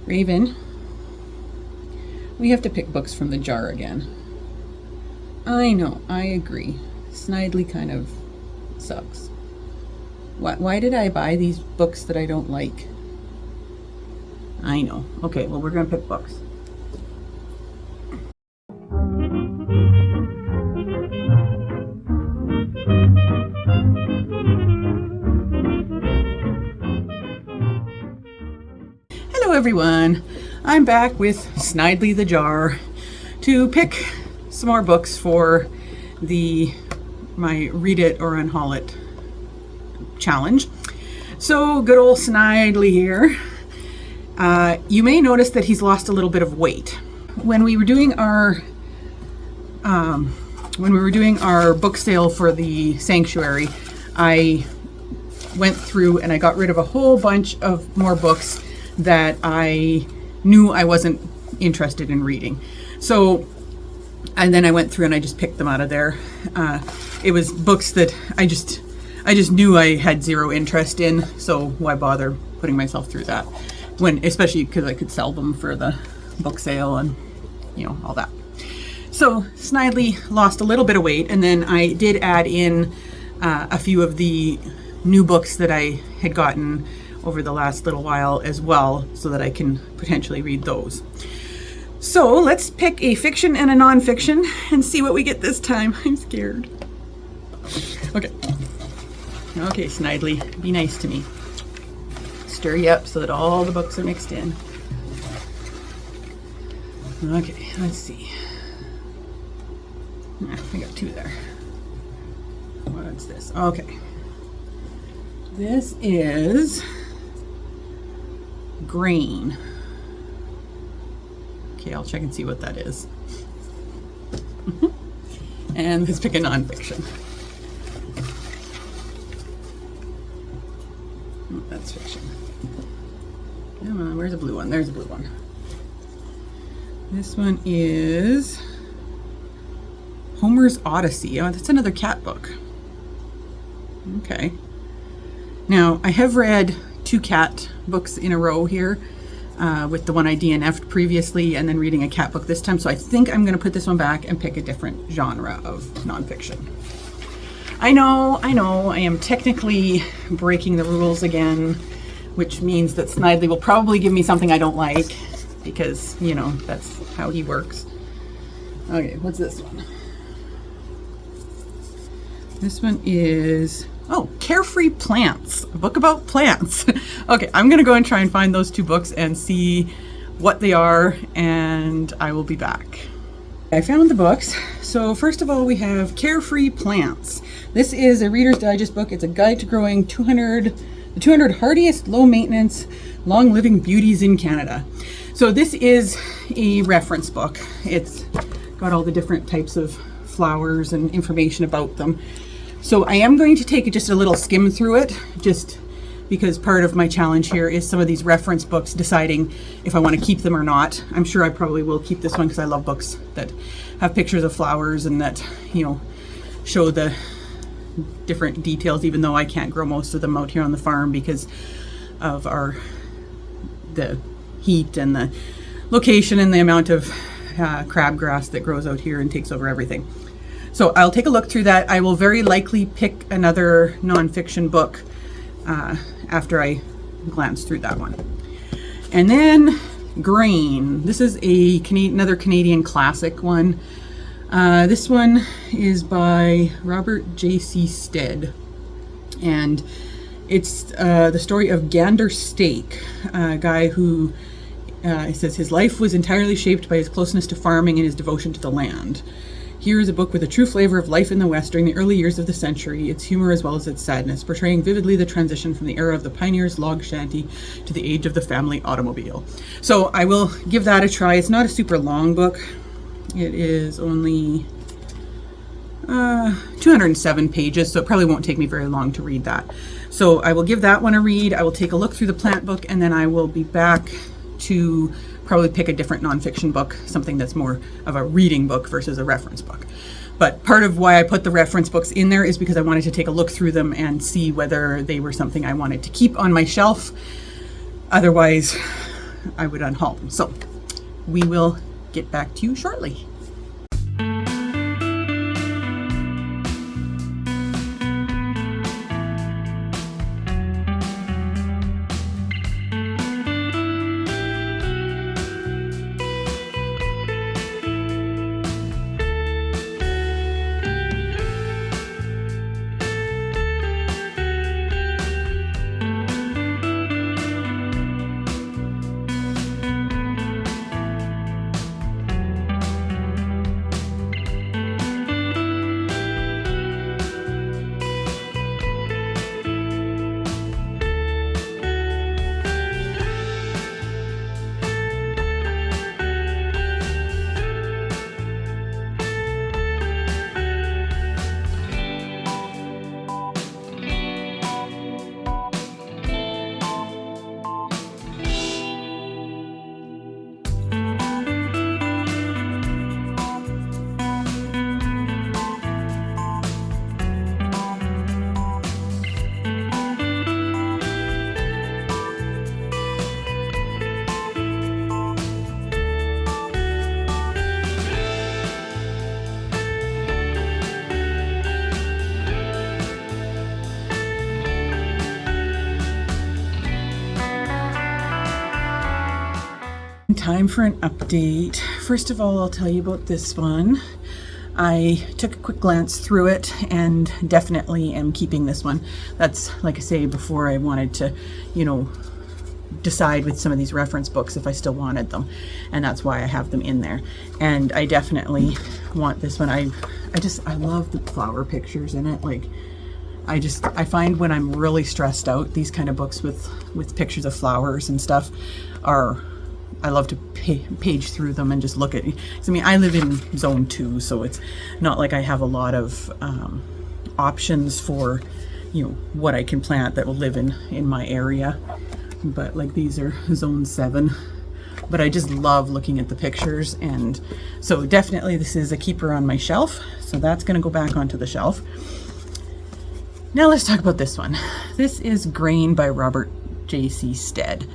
Raven, we have to pick books from the jar again. I know, I agree. Snidely kind of sucks. Why did I buy these books that I don't like? I know. Okay, well, we're going to pick books. Hello, everyone. I'm back with Snidely the Jar to pick some more books for my Read It or Unhaul It challenge. So good old Snidely here. You may notice that he's lost a little bit of weight. When we were doing our book sale for the sanctuary, I went through and I got rid of a whole bunch of more books that I knew I wasn't interested in reading. So, and then I went through and I just picked them out of there. It was books that I just knew I had zero interest in, so why bother putting myself through that? Especially because I could sell them for the book sale and, all that. So Snidely lost a little bit of weight, and then I did add in a few of the new books that I had gotten over the last little while as well, so that I can potentially read those. So let's pick a fiction and a nonfiction and see what we get this time. I'm scared. Okay, Snidely, be nice to me. Stir you up so that all the books are mixed in. Okay, let's see. I got two there. What's this? Okay. This is Grain. Okay, I'll check and see what that is. And let's pick a nonfiction. Oh, that's fiction. Come on, where's the blue one? There's the blue one. This one is Homer's Odyssey. Oh, that's another cat book. Okay. Now, I have read two cat books in a row here, with the one I DNF'd previously and then reading a cat book this time. So I think I'm going to put this one back and pick a different genre of nonfiction. I know, I am technically breaking the rules again, which means that Snidely will probably give me something I don't like because, that's how he works. Okay, what's this one? This one is, Carefree Plants, a book about plants. Okay, I'm gonna go and try and find those two books and see what they are, and I will be back. I found the books. So first of all, we have Carefree Plants. This is a Reader's Digest book. It's a guide to growing the 200 hardiest, low-maintenance, long-living beauties in Canada. So this is a reference book. It's got all the different types of flowers and information about them. So I am going to take just a little skim through it, just because part of my challenge here is some of these reference books, deciding if I want to keep them or not. I'm sure I probably will keep this one because I love books that have pictures of flowers and that, show the different details, even though I can't grow most of them out here on the farm because of the heat and the location and the amount of crabgrass that grows out here and takes over everything. So I'll take a look through that. I will very likely pick another nonfiction book after I glance through that one. And then Grain. This is another Canadian classic one. This one is by Robert J.C. Stead. And it's the story of Gander Steak, a guy who says his life was entirely shaped by his closeness to farming and his devotion to the land. Here is a book with a true flavor of life in the West during the early years of the century, its humor as well as its sadness, portraying vividly the transition from the era of the pioneer's log shanty to the age of the family automobile. So I will give that a try. It's not a super long book. It is only 207 pages, so it probably won't take me very long to read that. So I will give that one a read. I will take a look through the plant book, and then I will be back to probably pick a different nonfiction book, something that's more of a reading book versus a reference book. But part of why I put the reference books in there is because I wanted to take a look through them and see whether they were something I wanted to keep on my shelf. Otherwise, I would unhaul them. So we will get back to you shortly. Time for an update. First of all, I'll tell you about this one. I took a quick glance through it and definitely am keeping this one. That's, like I say, before I wanted to, you know, decide with some of these reference books if I still wanted them, and that's why I have them in there. And I definitely want this one. I love the flower pictures in it. Like, I find when I'm really stressed out, these kind of books with pictures of flowers and stuff I love to page through them and just look at. I mean, I live in zone 2, so it's not like I have a lot of options for, you know, what I can plant that will live in my area. But like these are zone 7. But I just love looking at the pictures, and so definitely this is a keeper on my shelf. So that's going to go back onto the shelf. Now let's talk about this one. This is Grain by Robert J.C. Stead.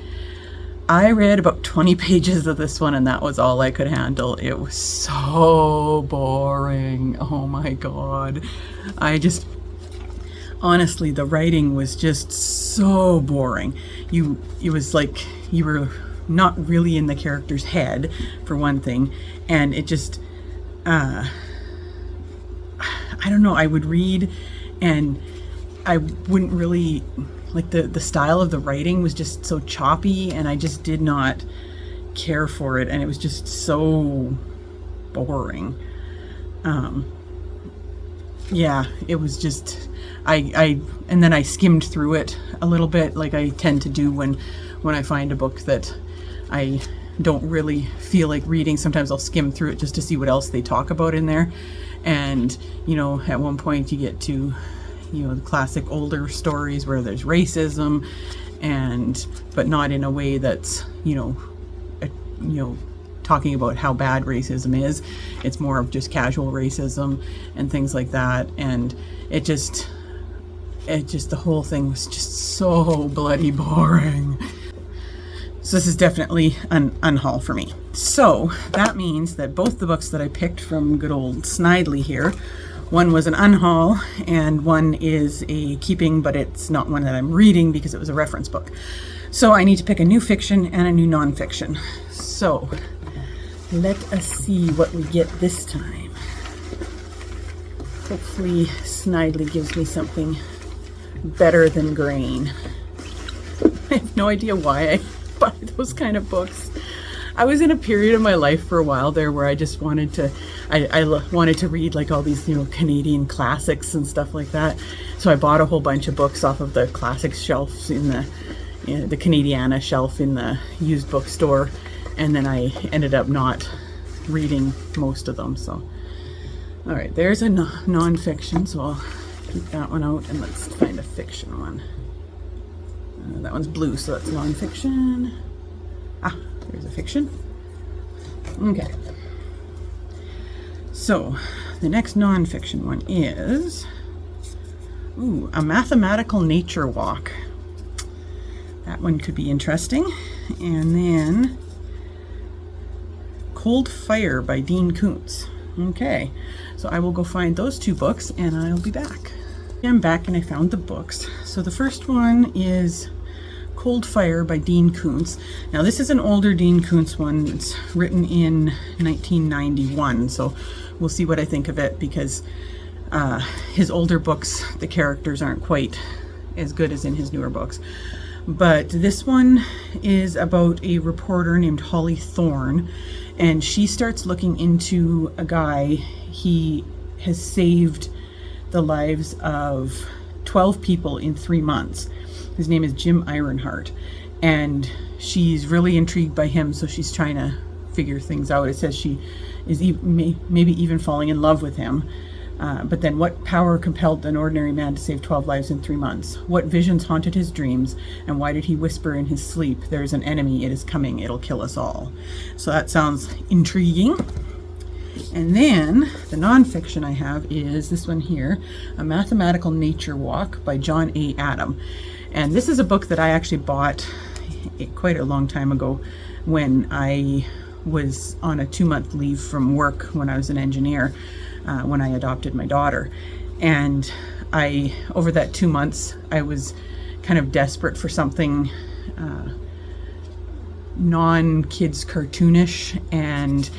I read about 20 pages of this one, and that was all I could handle. It was so boring. Oh my God. Honestly, the writing was just so boring. It was like you were not really in the character's head, for one thing. And it just, I don't know, I would read and I wouldn't really, like the style of the writing was just so choppy, and I just did not care for it, and it was just so boring. Yeah, it was just, and then I skimmed through it a little bit, like I tend to do when I find a book that I don't really feel like reading. Sometimes I'll skim through it just to see what else they talk about in there. And, you know, at one point you get to, you know, the classic older stories where there's racism, but not in a way that's, you know, talking about how bad racism is. It's more of just casual racism and things like that. And it just the whole thing was just so bloody boring. So this is definitely an unhaul for me. So that means that both the books that I picked from good old Snidely here, one was an unhaul and one is a keeping, but it's not one that I'm reading because it was a reference book. So I need to pick a new fiction and a new nonfiction. So let us see what we get this time. Hopefully Snidely gives me something better than Grain. I have no idea why I buy those kind of books. I was in a period of my life for a while there where I just wanted to, I wanted to read like all these, you know, Canadian classics and stuff like that. So I bought a whole bunch of books off of the classics shelves in the Canadiana shelf in the used bookstore, and then I ended up not reading most of them. So, all right, there's a non-fiction, so I'll keep that one out, and let's find a fiction one. That one's blue, so that's non-fiction. Ah, there's a fiction. Okay. So the next non-fiction one is A Mathematical Nature Walk. That one could be interesting. And then Cold Fire by Dean Koontz. Okay, so I will go find those two books and I'll be back. I'm back and I found the books. So the first one is Cold Fire by Dean Koontz. Now this is an older Dean Koontz one. It's written in 1991, so we'll see what I think of it, because his older books, the characters aren't quite as good as in his newer books. But this one is about a reporter named Holly Thorne, and she starts looking into a guy. He has saved the lives of 12 people in 3 months. His name is Jim Ironheart, and she's really intrigued by him, so she's trying to figure things out. It says she is maybe even falling in love with him. But then, what power compelled an ordinary man to save 12 lives in 3 months? What visions haunted his dreams? And why did he whisper in his sleep, "There is an enemy, it is coming, it'll kill us all"? So that sounds intriguing. And then the nonfiction I have is this one here, A Mathematical Nature Walk by John A. Adam. And this is a book that I actually bought quite a long time ago when I was on a 2-month leave from work when I was an engineer, when I adopted my daughter. And over that 2 months, I was kind of desperate for something non-kids cartoonish and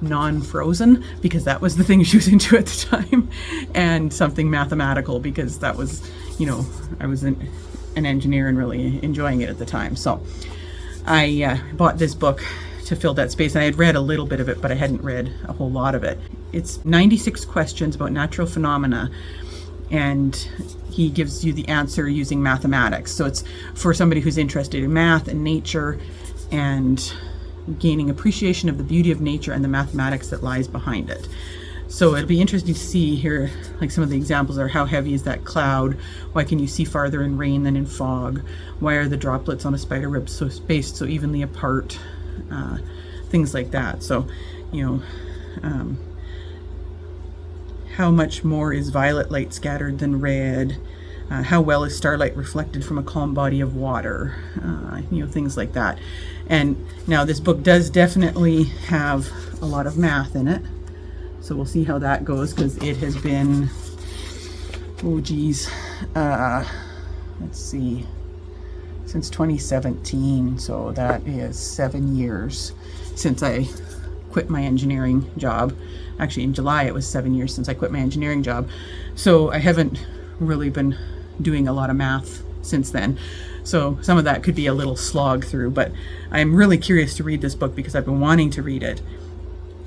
non-Frozen, because that was the thing she was into at the time, and something mathematical, because that was, I was an engineer and really enjoying it at the time. So I bought this book to fill that space. And I had read a little bit of it, but I hadn't read a whole lot of it. It's 96 questions about natural phenomena, and he gives you the answer using mathematics. So it's for somebody who's interested in math and nature and gaining appreciation of the beauty of nature and the mathematics that lies behind it. So it'll be interesting to see here, like some of the examples are: how heavy is that cloud? Why can you see farther in rain than in fog? Why are the droplets on a spider web so spaced so evenly apart? Things like that. So, how much more is violet light scattered than red? How well is starlight reflected from a calm body of water? Things like that. And now this book does definitely have a lot of math in it. So we'll see how that goes, because it has been, let's see, since 2017. So that is 7 years since I quit my engineering job. Actually, in July, it was 7 years since I quit my engineering job. So I haven't really been doing a lot of math since then. So some of that could be a little slog through, but I'm really curious to read this book because I've been wanting to read it,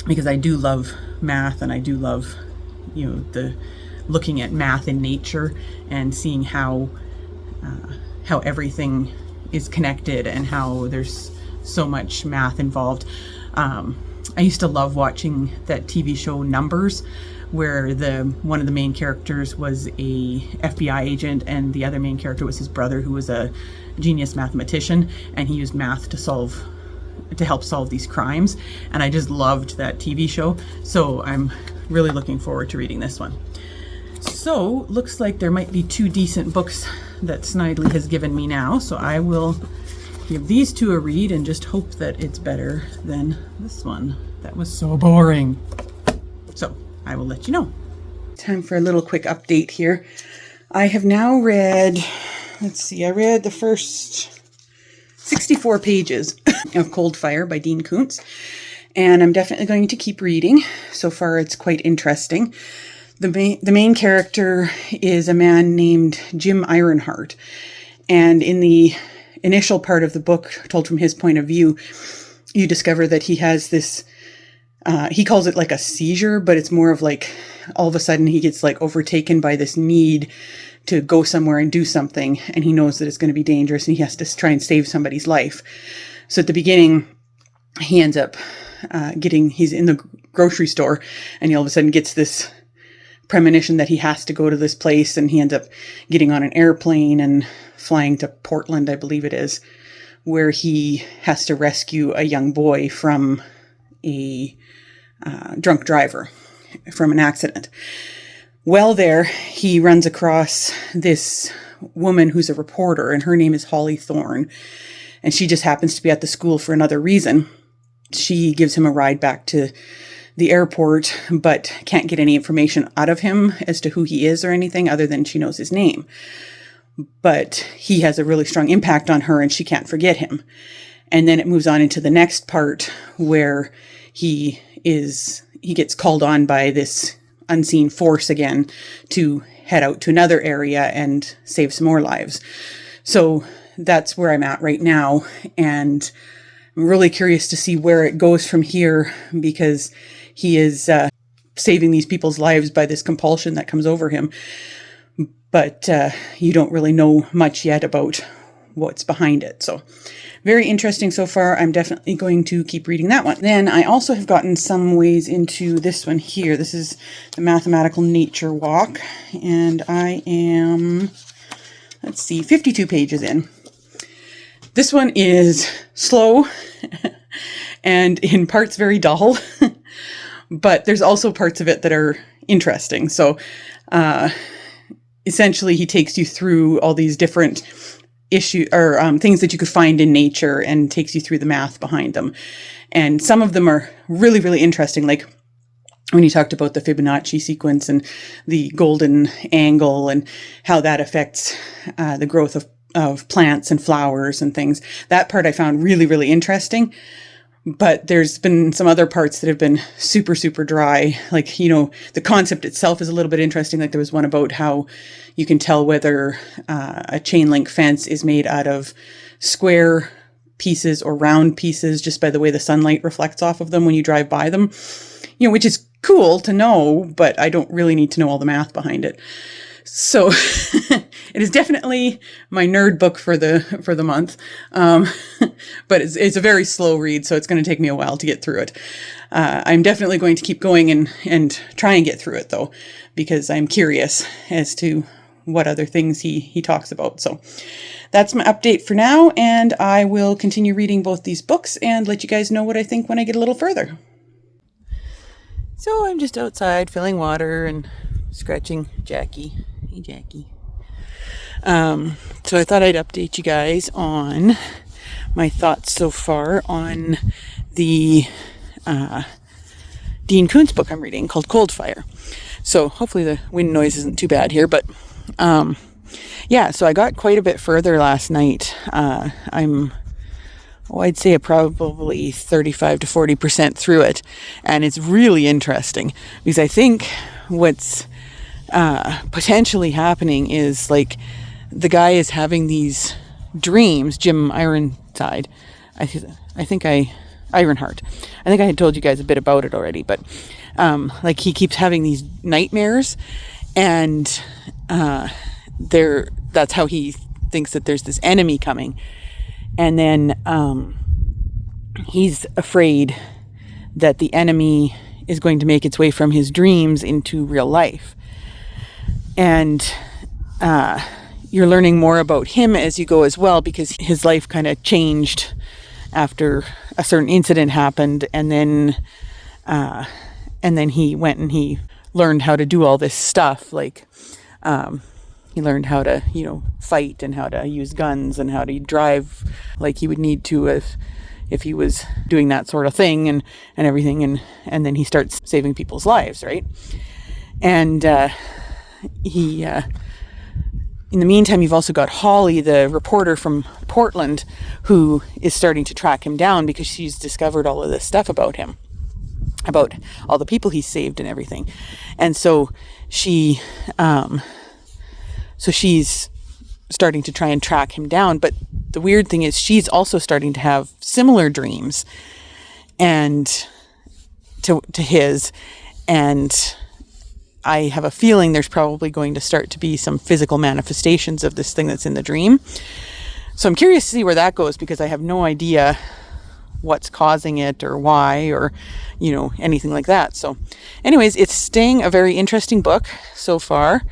because I do love math, and I do love, the looking at math in nature and seeing how everything is connected and how there's so much math involved. I used to love watching that TV show Numbers, where one of the main characters was a FBI agent, and the other main character was his brother, who was a genius mathematician, and he used math to help solve these crimes. And I just loved that TV show. So I'm really looking forward to reading this one. So looks like there might be 2 decent books that Snidely has given me now. So I will give these 2 a read and just hope that it's better than this one. That was so boring. So I will let you know. Time for a little quick update here. I have now read, I read the first 64 pages of Cold Fire by Dean Koontz, and I'm definitely going to keep reading. So far, it's quite interesting. The main character is a man named Jim Ironheart, and in the initial part of the book, told from his point of view, you discover that he has this, he calls it like a seizure, but it's more of like all of a sudden he gets like overtaken by this need to go somewhere and do something, and he knows that it's going to be dangerous, and he has to try and save somebody's life. So at the beginning, he ends up he's in the grocery store, and he all of a sudden gets this premonition that he has to go to this place, and he ends up getting on an airplane and flying to Portland, I believe it is, where he has to rescue a young boy from a drunk driver from an accident. Well, there he runs across this woman who's a reporter, and her name is Holly Thorne. And she just happens to be at the school for another reason. She gives him a ride back to the airport, but can't get any information out of him as to who he is or anything other than she knows his name. But he has a really strong impact on her and she can't forget him. And then it moves on into the next part where he gets called on by this unseen force again to head out to another area and save some more lives. So that's where I'm at right now. And I'm really curious to see where it goes from here, because he is saving these people's lives by this compulsion that comes over him. But you don't really know much yet about what's behind it. So very interesting so far. I'm definitely going to keep reading that one. Then I also have gotten some ways into this one here. This is the Mathematical Nature Walk. And I am, 52 pages in. This one is slow and in parts very dull, but there's also parts of it that are interesting. So essentially he takes you through all these different issues or things that you could find in nature and takes you through the math behind them. And some of them are really, really interesting. Like when he talked about the Fibonacci sequence and the golden angle and how that affects the growth of plants and flowers and things. That part I found really, really interesting. But there's been some other parts that have been super, super dry. Like, you know, the concept itself is a little bit interesting. Like there was one about how you can tell whether a chain link fence is made out of square pieces or round pieces just by the way the sunlight reflects off of them when you drive by them. You know, which is cool to know, but I don't really need to know all the math behind it. So it is definitely my nerd book for the month. But it's a very slow read, so it's going to take me a while to get through it. I'm definitely going to keep going and try and get through it though, because I'm curious as to what other things he talks about. So that's my update for now. And I will continue reading both these books and let you guys know what I think when I get a little further. So I'm just outside filling water and scratching Jackie. Hey, Jackie. So I thought I'd update you guys on my thoughts so far on the Dean Koontz book I'm reading called Cold Fire. So hopefully the wind noise isn't too bad here, but yeah, so I got quite a bit further last night. I'd say probably 35 to 40% through it. And it's really interesting because I think what's potentially happening is like the guy is having these dreams, Jim Ironside. Ironheart. I think I had told you guys a bit about it already, but like he keeps having these nightmares and that's how he thinks that there's this enemy coming. And then he's afraid that the enemy is going to make its way from his dreams into real life. And you're learning more about him as you go as well, because his life kind of changed after a certain incident happened. And then he went and he learned how to do all this stuff. Like, he learned how to, fight and how to use guns and how to drive like he would need to if he was doing that sort of thing and everything. And then he starts saving people's lives, right? And he, in the meantime, you've also got Holly, the reporter from Portland, who is starting to track him down because she's discovered all of this stuff about him, about all the people he's saved and everything. And so she's starting to try and track him down. But the weird thing is she's also starting to have similar dreams and to his. And I have a feeling there's probably going to start to be some physical manifestations of this thing that's in the dream. So I'm curious to see where that goes, because I have no idea what's causing it or why or, anything like that. So anyways, it's staying a very interesting book so far.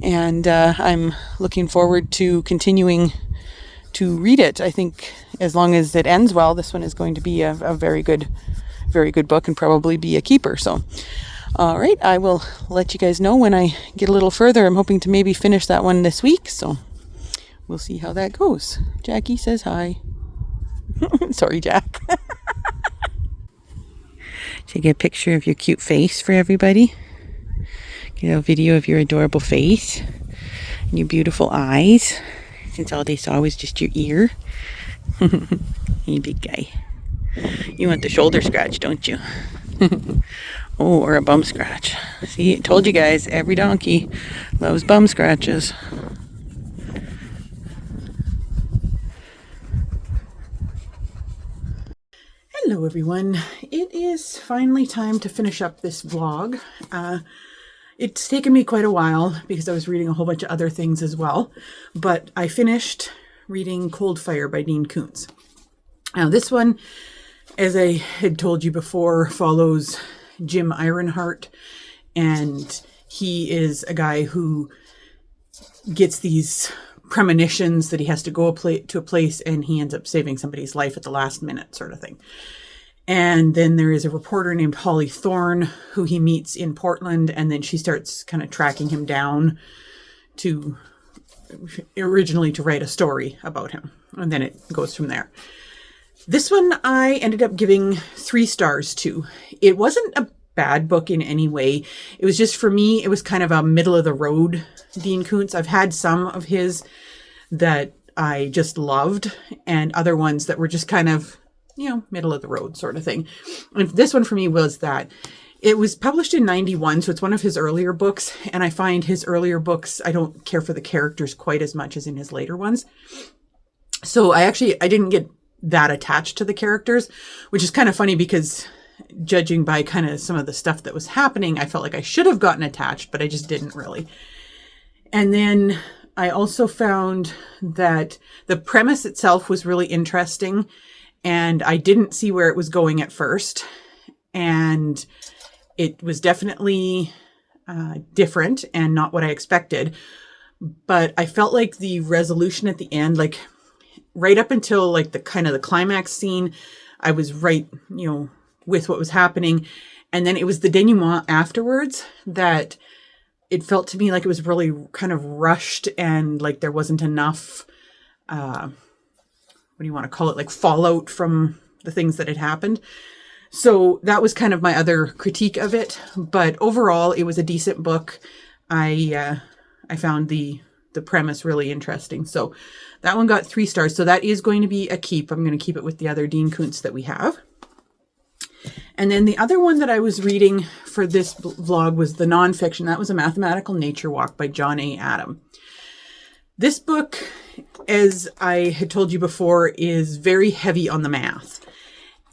And I'm looking forward to continuing to read it. I think as long as it ends well, this one is going to be a very good book and probably be a keeper. So, all right, I will let you guys know when I get a little further. I'm hoping to maybe finish that one this week. So we'll see how that goes. Jackie says hi. Sorry, Jack. Take a picture of your cute face for everybody. Get a video of your adorable face and your beautiful eyes, since all they saw was just your ear. Hey, big guy. You want the shoulder scratch, don't you? Oh, or a bum scratch. See, I told you guys, every donkey loves bum scratches. Hello everyone. It is finally time to finish up this vlog. It's taken me quite a while because I was reading a whole bunch of other things as well, but I finished reading Cold Fire by Dean Koontz. Now this one, as I had told you before, follows Jim Ironheart, and he is a guy who gets these premonitions that he has to go to a place and he ends up saving somebody's life at the last minute, sort of thing. And then there is a reporter named Holly Thorne who he meets in Portland, and then she starts kind of tracking him down to originally to write a story about him, and then it goes from there. This one I ended up giving 3 stars to. It wasn't a bad book in any way. It was just, for me, it was kind of a middle of the road Dean Koontz. I've had some of his that I just loved, and other ones that were just kind of, you know, middle of the road sort of thing. And this one for me was that. It was published in 91, so it's one of his earlier books, and I find his earlier books, I don't care for the characters quite as much as in his later ones. So I didn't get that attached to the characters, which is kind of funny because judging by kind of some of the stuff that was happening, I felt like I should have gotten attached, but I just didn't really. And then I also found that the premise itself was really interesting, and I didn't see where it was going at first. And it was definitely different and not what I expected. But I felt like the resolution at the end, like right up until like the kind of the climax scene, I was right, you know, with what was happening. And then it was the denouement afterwards that it felt to me like it was really kind of rushed, and like there wasn't enough, what do you want to call it? Like fallout from the things that had happened. So that was kind of my other critique of it. But overall, it was a decent book. I found the premise really interesting. So that one got 3 stars. So that is going to be a keep. I'm going to keep it with the other Dean Koontz that we have. And then the other one that I was reading for this vlog was the nonfiction. That was A Mathematical Nature Walk by John A. Adam. This book, as I had told you before, is very heavy on the math.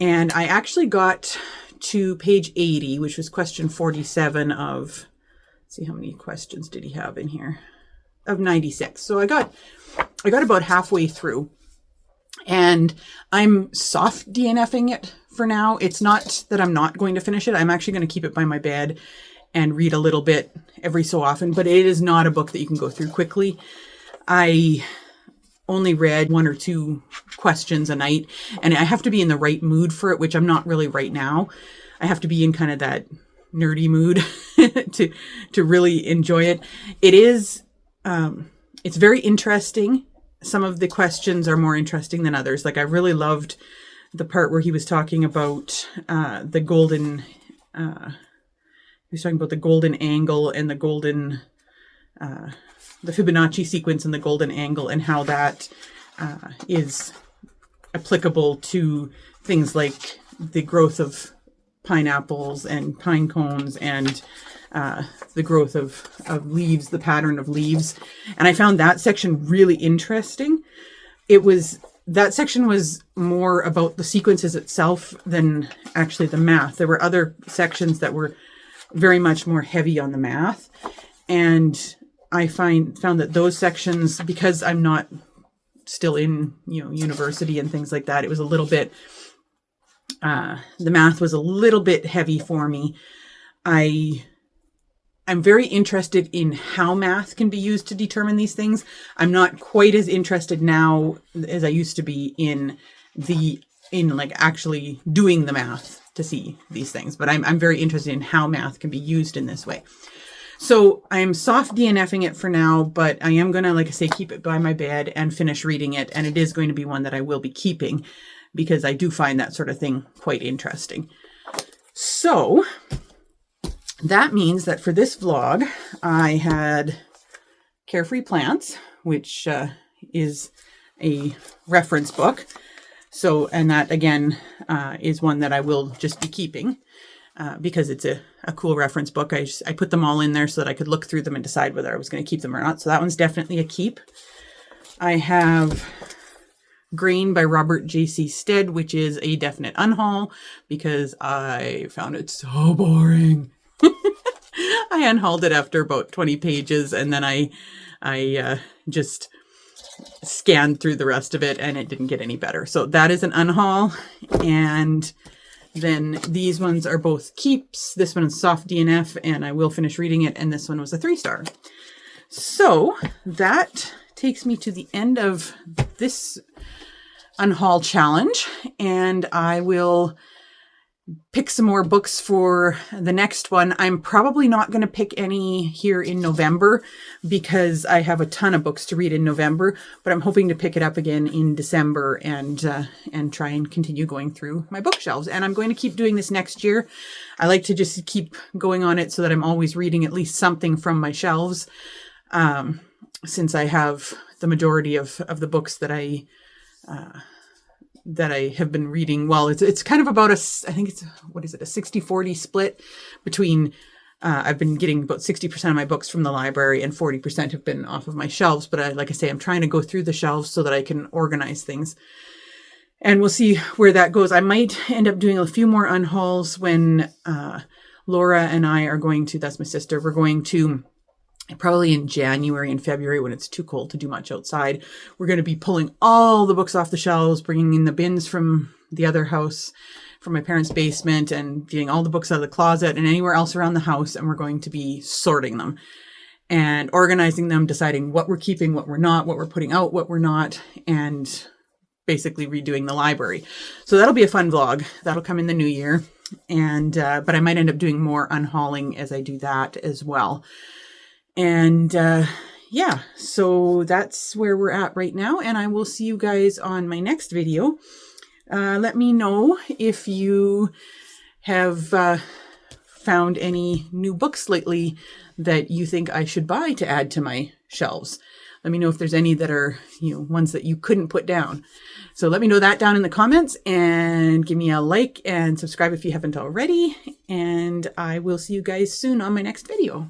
And I actually got to page 80, which was question 47 of, let's see, how many questions did he have in here? Of 96. So I got about halfway through, and I'm soft DNFing it for now. It's not that I'm not going to finish it. I'm actually going to keep it by my bed and read a little bit every so often, but it is not a book that you can go through quickly. I only read 1 or 2 questions a night, and I have to be in the right mood for it, which I'm not really right now. I have to be in kind of that nerdy mood to really enjoy it. It is, it's very interesting. Some of the questions are more interesting than others. Like I really loved the part where he was talking about the golden, he was talking about the golden angle and the golden, the Fibonacci sequence and the golden angle, and how that is applicable to things like the growth of pineapples and pine cones and the growth of leaves, the pattern of leaves. And I found that section really interesting. That section was more about the sequences itself than actually the math. There were other sections that were very much more heavy on the math. And I found that those sections, because I'm not still in, you know, university and things like that, it was a little bit, the math was a little bit heavy for me. I'm very interested in how math can be used to determine these things. I'm not quite as interested now as I used to be in like actually doing the math to see these things, but I'm very interested in how math can be used in this way. So I'm soft DNFing it for now, but I am going to, like I say, keep it by my bed and finish reading it. And it is going to be one that I will be keeping because I do find that sort of thing quite interesting. So that means that for this vlog, I had Carefree Plants, which is a reference book. So, and that again is one that I will just be keeping. Because it's a cool reference book. I put them all in there so that I could look through them and decide whether I was going to keep them or not. So that one's definitely a keep. I have Grain by Robert J.C. Stead, which is a definite unhaul because I found it so boring. I unhauled it after about 20 pages and then I just scanned through the rest of it and it didn't get any better. So that is an unhaul. And then these ones are both keeps. This one is soft DNF and I will finish reading it. And this one was a 3-star. So that takes me to the end of this Unhaul challenge. And I will pick some more books for the next one. I'm probably not going to pick any here in November because I have a ton of books to read in November, but I'm hoping to pick it up again in December and try and continue going through my bookshelves. And I'm going to keep doing this next year. I like to just keep going on it so that I'm always reading at least something from my shelves. Since I have the majority of the books that I have been reading. Well, it's kind of about I think it's, what is it, a 60-40 split between, I've been getting about 60% of my books from the library and 40% have been off of my shelves. But like I say, I'm trying to go through the shelves so that I can organize things. And we'll see where that goes. I might end up doing a few more unhauls when Laura and I are going to, that's my sister, we're going to probably in January and February when it's too cold to do much outside. We're going to be pulling all the books off the shelves, bringing in the bins from the other house, from my parents' basement, and getting all the books out of the closet and anywhere else around the house. And we're going to be sorting them and organizing them, deciding what we're keeping, what we're not, what we're putting out, what we're not, and basically redoing the library. So that'll be a fun vlog. That'll come in the new year. And, but I might end up doing more unhauling as I do that as well. And yeah, so that's where we're at right now. And I will see you guys on my next video. Let me know if you have found any new books lately that you think I should buy to add to my shelves. Let me know if there's any that are, ones that you couldn't put down. So let me know that down in the comments and give me a like and subscribe if you haven't already. And I will see you guys soon on my next video.